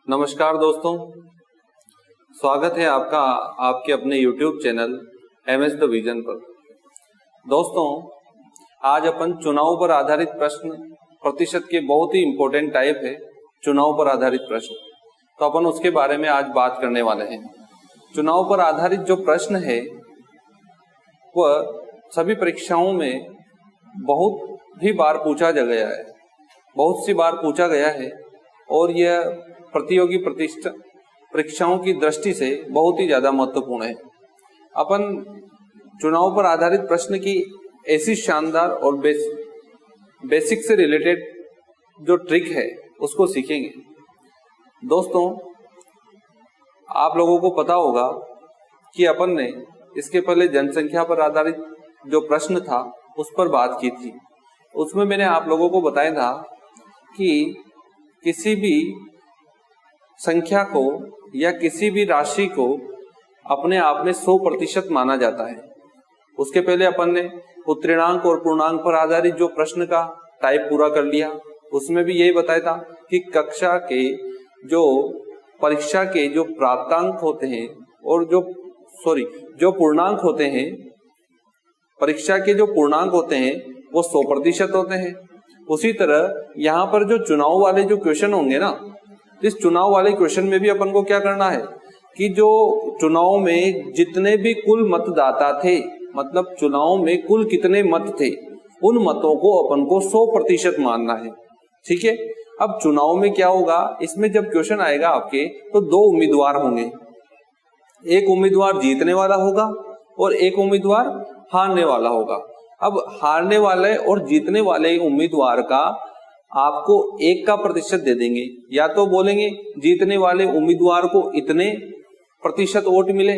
नमस्कार दोस्तों, स्वागत है आपका आपके अपने YouTube channel MS the vision पर। दोस्तों, आज अपन चुनाव पर आधारित प्रश्न प्रतिशत के बहुत ही इम्पोर्टेंट टाइप है चुनाव पर आधारित प्रश्न, तो अपन उसके बारे में आज बात करने वाले हैं। चुनाव पर आधारित जो प्रश्न है वह सभी परीक्षाओं में बहुत ही बार पूछा गया है, बहुत सी बार पूछा गया है और यह प्रतियोगी परीक्षाओं की दृष्टि से बहुत ही ज्यादा महत्वपूर्ण है। अपन चुनाव पर आधारित प्रश्न की ऐसी शानदार और बेसिक से रिलेटेड जो ट्रिक है उसको सीखेंगे। दोस्तों, आप लोगों को पता होगा कि अपन ने इसके पहले जनसंख्या पर आधारित जो प्रश्न था उस पर बात की थी। उसमें मैंने आप लोगों को बताया था कि किसी भी संख्या को या किसी भी राशि को अपने आप में 100% माना जाता है। उसके पहले अपन ने उत्तीर्णांक और पूर्णांक पर आधारित जो प्रश्न का टाइप पूरा कर लिया। उसमें भी यही बताया था कि कक्षा के जो परीक्षा के जो प्राप्तांक होते हैं और जो पूर्णांक होते हैं, परीक्षा के जो पूर्णांक होते हैं वो 100% होते हैं। उसी तरह यहाँ पर जो चुनाव वाले जो क्वेश्चन होंगे ना, इस चुनाव वाले क्वेश्चन में भी अपन को क्या करना है कि जो चुनाव में जितने भी कुल मतदाता थे, मतलब चुनाव में कुल कितने मत थे, उन मतों को अपन को 100% मानना है। ठीक है। अब चुनाव में क्या होगा, इसमें जब क्वेश्चन आएगा आपके तो 2 उम्मीदवार होंगे। एक उम्मीदवार जीतने वाला होगा और एक उम्मीदवार हारने वाला होगा। अब हारने वाले और जीतने वाले उम्मीदवार का आपको 1 का प्रतिशत दे देंगे, या तो बोलेंगे जीतने वाले उम्मीदवार को इतने प्रतिशत वोट मिले।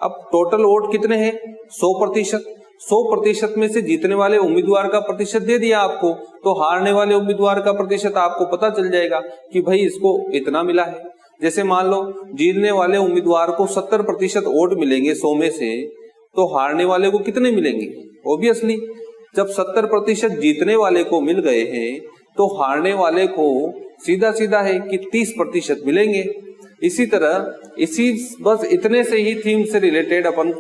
अब टोटल वोट कितने हैं? 100%। 100% में से जीतने वाले उम्मीदवार का प्रतिशत दे दिया आपको, तो हारने वाले उम्मीदवार का प्रतिशत आपको पता चल जाएगा कि भाई इसको इतना मिला है। जैसे मान लो जीतने वाले उम्मीदवार को 70% वोट मिलेंगे 100 में से, तो हारने वाले को कितने मिलेंगे? ऑब्वियसली जब 70% जीतने वाले को मिल गए हैं तो हारने वाले को सीधा सीधा है कि 30% मिलेंगे। इसी तरह बस इतने से ही थीम से रिलेटेड अपन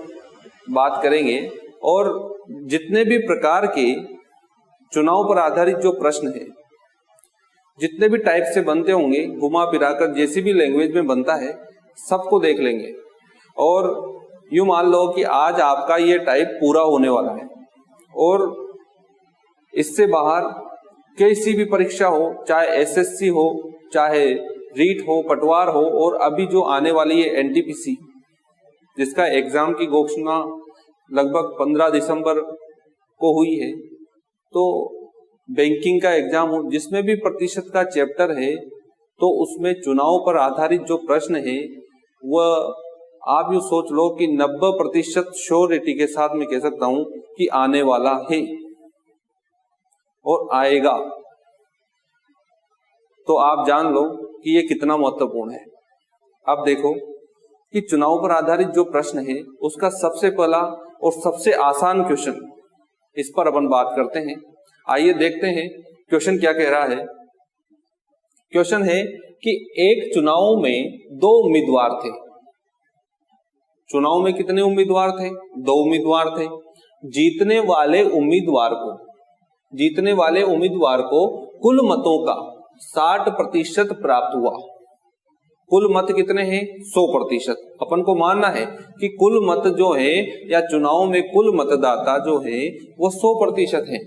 बात करेंगे। और जितने भी प्रकार के चुनाव पर आधारित जो प्रश्न है, जितने भी टाइप से बनते होंगे, घुमा फिराकर जैसी भी लैंग्वेज में बनता है, सबको देख लेंगे। और यूं मान लो कि आज आपका ये टाइप पूरा होने वाला है और इससे बाहर किसी भी परीक्षा हो, चाहे एसएससी हो, चाहे रीट हो, पटवार हो, और अभी जो आने वाली है एनटीपीसी, जिसका एग्जाम की घोषणा लगभग 15 दिसंबर को हुई है, तो बैंकिंग का एग्जाम हो, जिसमें भी प्रतिशत का चैप्टर है, तो उसमें चुनाव पर आधारित जो प्रश्न है वह आप यूं सोच लो कि 90% श्योरिटी के साथ मैं कह सकता हूं कि आने वाला है और आएगा। तो आप जान लो कि ये कितना महत्वपूर्ण है। अब देखो कि चुनाव पर आधारित जो प्रश्न है उसका सबसे पहला और सबसे आसान क्वेश्चन, इस पर अपन बात करते हैं। आइए देखते हैं क्वेश्चन क्या कह रहा है। क्वेश्चन है कि एक चुनाव में 2 उम्मीदवार थे। चुनाव में कितने उम्मीदवार थे? 2 उम्मीदवार थे। जीतने वाले उम्मीदवार को कुल मतों का 60% प्राप्त हुआ। कुल मत कितने हैं? 100%। अपन को मानना है कि कुल मत जो है या चुनाव में कुल मतदाता जो है वो 100% है,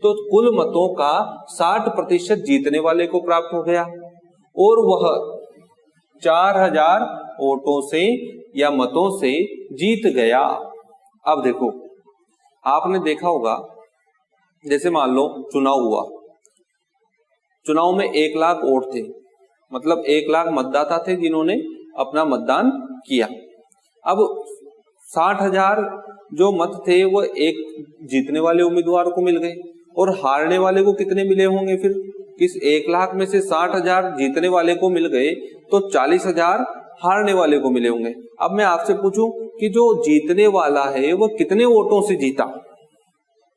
तो कुल मतों का 60% जीतने वाले को प्राप्त हो गया और वह 4000 वोटों से या मतों से जीत गया। अब देखो, आपने देखा होगा, जैसे मान लो चुनाव हुआ, चुनाव में 1 लाख वोट थे, मतलब 1 लाख मतदाता थे जिन्होंने अपना मतदान किया। अब 60,000 जो मत थे वो एक जीतने वाले उम्मीदवार को मिल गए और हारने वाले को कितने मिले होंगे? फिर किस 1 लाख में से 60,000 जीतने वाले को मिल गए तो 40,000 हारने वाले को मिले होंगे। अब मैं आपसे पूछूं कि जो जीतने वाला है वो कितने वोटों से जीता,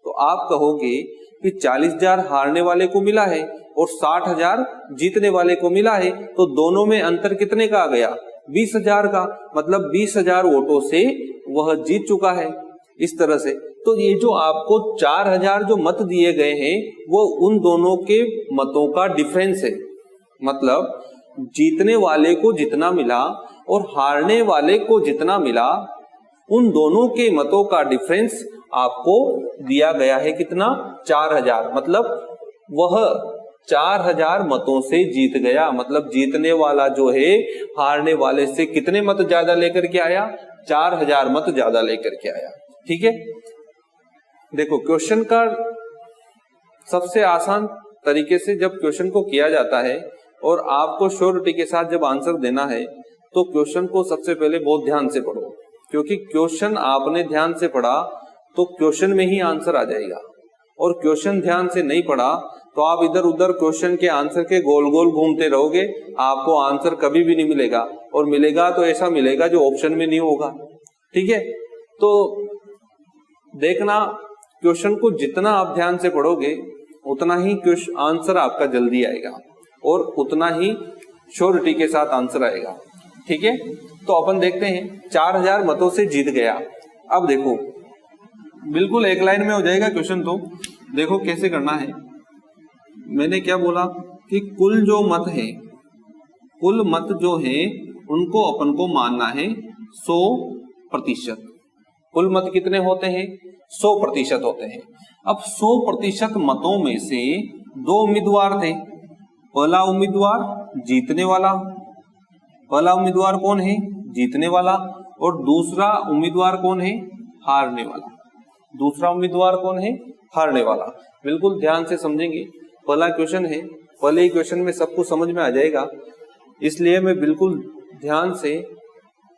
तो आप कहोगे कि 40,000 हारने वाले को मिला है और 60,000 जीतने वाले को मिला है, तो दोनों में अंतर कितने का आ गया? 20,000 का। मतलब 20,000 वोटों से वह जीत चुका है। इस तरह से तो ये जो आपको 4,000 जो मत दिए गए हैं वो उन दोनों के मतों का डिफरेंस है। मतलब जीतने वाले को जितना मिला और हारने वाले को जितना मिला, उन दोनों के मतों का डिफरेंस आपको दिया गया है कितना? 4,000। मतलब वह 4,000 मतों से जीत गया। मतलब जीतने वाला जो है हारने वाले से कितने मत ज्यादा लेकर के आया? 4,000 मत ज्यादा लेकर के आया। ठीक है, देखो क्वेश्चन का सबसे आसान तरीके से जब क्वेश्चन को किया जाता है और आपको श्योरिटी के साथ जब आंसर देना है तो क्वेश्चन को सबसे पहले बहुत ध्यान से पढ़ो, क्योंकि क्वेश्चन आपने ध्यान से पढ़ा तो क्वेश्चन में ही आंसर आ जाएगा, और क्वेश्चन ध्यान से नहीं पढ़ा तो आप इधर उधर क्वेश्चन के आंसर के गोल गोल घूमते रहोगे, आपको आंसर कभी भी नहीं मिलेगा, और मिलेगा तो ऐसा मिलेगा जो ऑप्शन में नहीं होगा। ठीक है, तो देखना क्वेश्चन को जितना आप ध्यान से पढ़ोगे उतना ही आंसर आपका जल्दी आएगा और उतना ही श्योरिटी के साथ आंसर आएगा। ठीक है, तो अपन देखते हैं 4,000 मतों से जीत गया। अब देखो बिल्कुल एक लाइन में हो जाएगा क्वेश्चन। तो देखो कैसे करना है। मैंने क्या बोला कि कुल जो मत है, कुल मत जो है उनको अपन को मानना है 100%। कुल मत कितने होते हैं? 100% होते हैं। अब 100% मतों में से दो उम्मीदवार थे। पहला उम्मीदवार जीतने वाला, पहला उम्मीदवार कौन है? जीतने वाला। और दूसरा उम्मीदवार कौन है? हारने वाला। दूसरा उम्मीदवार कौन है? हारने वाला। बिल्कुल ध्यान से समझेंगे, पहला क्वेश्चन है, पहले ही क्वेश्चन में सब कुछ समझ में आ जाएगा, इसलिए मैं बिल्कुल ध्यान से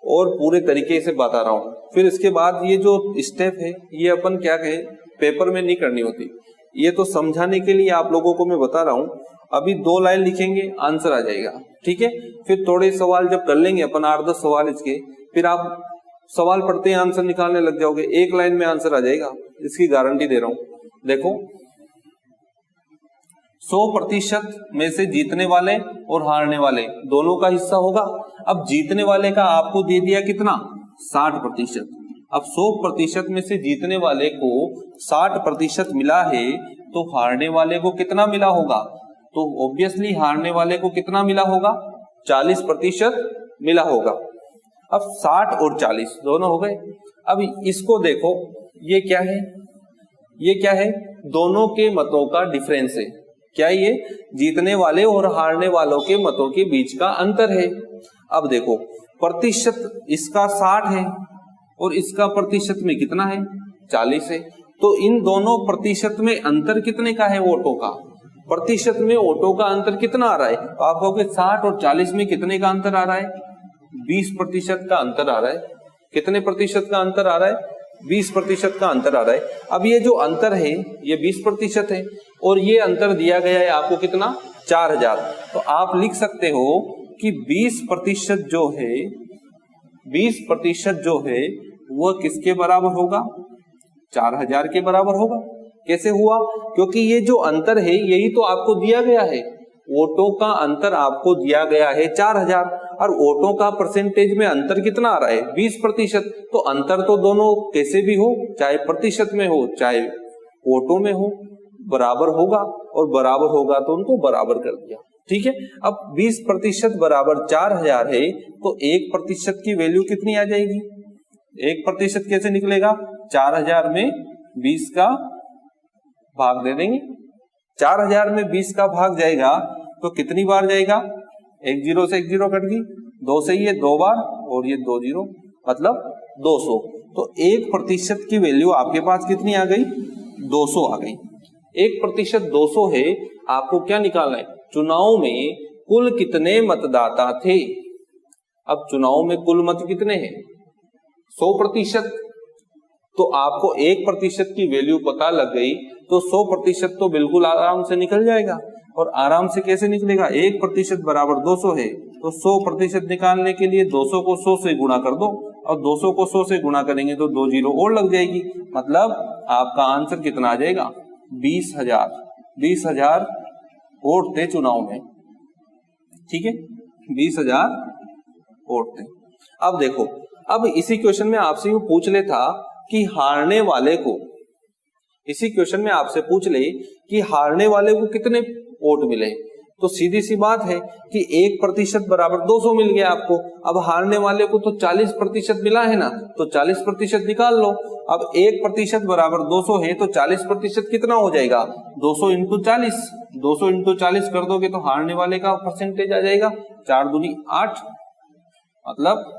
और पूरे तरीके से बता रहा हूं। फिर इसके बाद ये जो स्टेप है ये अपन क्या कहे पेपर में नहीं करनी होती, ये तो समझाने के लिए आप लोगों को मैं बता रहा हूं। अभी 2 लाइन लिखेंगे, आंसर आ जाएगा। ठीक है, फिर थोड़े सवाल जब कर लेंगे अपन 8-10 सवाल इसके, फिर आप सवाल पढ़ते हैं आंसर निकालने लग जाओगे, 1 लाइन में आंसर आ जाएगा, इसकी गारंटी दे रहा हूं। देखो 100% में से जीतने वाले और हारने वाले दोनों का हिस्सा होगा। अब जीतने वाले का आपको दे दिया कितना? 60%। अब 100% में से जीतने वाले को 60% मिला है, तो हारने वाले को कितना मिला होगा? तो ऑब्वियसली हारने वाले को कितना मिला होगा? 40% मिला होगा। अब 60 और 40 दोनों हो गए। अब इसको देखो, ये क्या है? ये क्या है? दोनों के मतों का डिफरेंस है। क्या ये? जीतने वाले और हारने वालों के मतों के बीच का अंतर है। अब देखो प्रतिशत इसका 60 है और इसका प्रतिशत में कितना है? 40 है। तो इन दोनों प्रतिशत में अंतर कितने का है? वोटों का। प्रतिशत में वोटों का अंतर कितना आ रहा है? तो आप कहोगे 60 और 40 में कितने का अंतर आ रहा है? 20% का अंतर आ रहा है। कितने प्रतिशत का अंतर आ रहा है? 20% का अंतर आ रहा है। अब ये जो अंतर है ये 20% है और ये अंतर दिया गया है आपको कितना? 4,000। तो आप लिख सकते हो कि 20% जो है, 20% जो है वह किसके बराबर होगा? 4,000 के बराबर होगा। कैसे हुआ? क्योंकि ये जो अंतर है यही तो आपको दिया गया है। वोटों का अंतर आपको दिया गया है 4,000 और वोटों का परसेंटेज में अंतर कितना आ रहा है? 20%। तो अंतर तो दोनों कैसे भी हो, चाहे प्रतिशत में हो चाहे वोटों में हो, बराबर होगा, और बराबर होगा तो उनको बराबर कर दिया। ठीक है, अब 20% बराबर 4,000 है, तो 1% की वैल्यू कितनी आ जाएगी? 1% कैसे निकलेगा? 4,000 में 20 का भाग दे देंगे। 4,000 में 20 का भाग जाएगा तो कितनी बार जाएगा? 1 0 से 1 0 कट गई, 2 से ये 2 बार और ये 2 0, मतलब 200। तो 1% की वैल्यू आपके पास कितनी आ गई? 200 आ गई। 1% 200 है। आपको क्या निकालना है? चुनाव में कुल कितने मतदाता थे? अब चुनाव में कुल मत कितने हैं? 100%। तो आपको 1% की वैल्यू पता लग गई तो 100% तो बिल्कुल आराम से निकल जाएगा। और आराम से कैसे निकलेगा? 1% बराबर 200 है, तो 100% निकालने के लिए 200 को 100 से गुणा कर दो, और 200 को 100 से गुणा करेंगे तो 2 0 और लग जाएगी। मतलब आपका आंसर कितना आ जाएगा? 20,000 वोट थे चुनाव में, ठीक है, 20,000 वोट थे। अब देखो, अब इसी क्वेश्चन में आपसे यूं पूछ ले था कि हारने वाले को, इसी क्वेश्चन में आपसे पूछ ले कि हारने वाले को कितने वोट मिले, तो सीधी सी बात है कि 1% बराबर 200 मिल गया आपको। अब हारने वाले को तो 40% मिला है ना, तो 40% निकाल लो। अब 1% बराबर 200 है तो 40% कितना हो जाएगा, 200 इंटू 40, 200 इंटू 40 कर दोगे तो हारने वाले का परसेंटेज आ जाएगा 4 दूनी 8, मतलब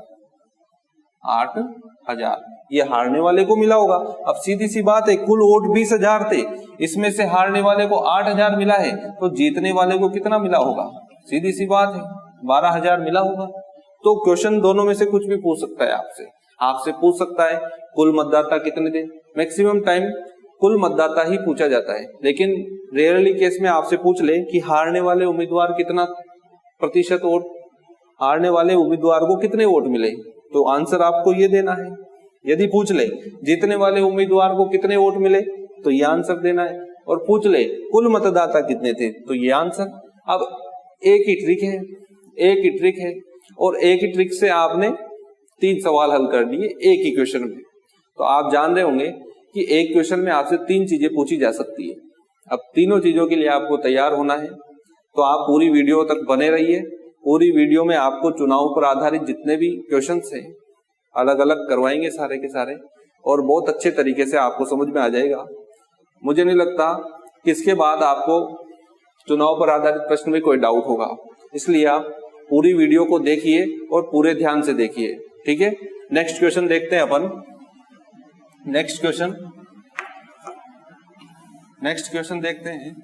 8,000, ये हारने वाले को मिला होगा। अब सीधी सी बात है, कुल वोट 20,000 थे, इसमें से हारने वाले को 8,000 मिला है, तो जीतने वाले को कितना मिला होगा, सीधी सी बात है 12,000 मिला होगा। तो क्वेश्चन दोनों में से कुछ भी पूछ सकता है आपसे, आपसे पूछ सकता है कुल मतदाता कितने थे, मैक्सिमम टाइम कुल मतदाता ही पूछा जाता है, लेकिन रेयरली केस में आपसे पूछ ले कि हारने वाले उम्मीदवार कितना प्रतिशत वोट, हारने वाले उम्मीदवार को कितने वोट मिले, तो आंसर आपको ये देना है। यदि पूछ ले जीतने वाले उम्मीदवार को कितने वोट मिले, तो ये आंसर देना है, और पूछ ले कुल मतदाता कितने थे, तो ये आंसर। अब एक ही ट्रिक है, एक ही ट्रिक है, और एक ही ट्रिक से आपने 3 सवाल हल कर दिए एक ही क्वेश्चन में। तो आप जान रहे होंगे कि एक क्वेश्चन में आपसे 3 चीजें पूछी जा सकती है। अब तीनों चीजों के लिए आपको तैयार होना है, तो आप पूरी वीडियो तक बने रहिए। पूरी वीडियो में आपको चुनाव पर आधारित जितने भी क्वेश्चंस हैं अलग अलग करवाएंगे सारे के सारे, और बहुत अच्छे तरीके से आपको समझ में आ जाएगा। मुझे नहीं लगता कि इसके बाद आपको चुनाव पर आधारित प्रश्न में कोई डाउट होगा, इसलिए आप पूरी वीडियो को देखिए और पूरे ध्यान से देखिए, ठीक है। नेक्स्ट क्वेश्चन देखते हैं अपन। नेक्स्ट क्वेश्चन देखते हैं।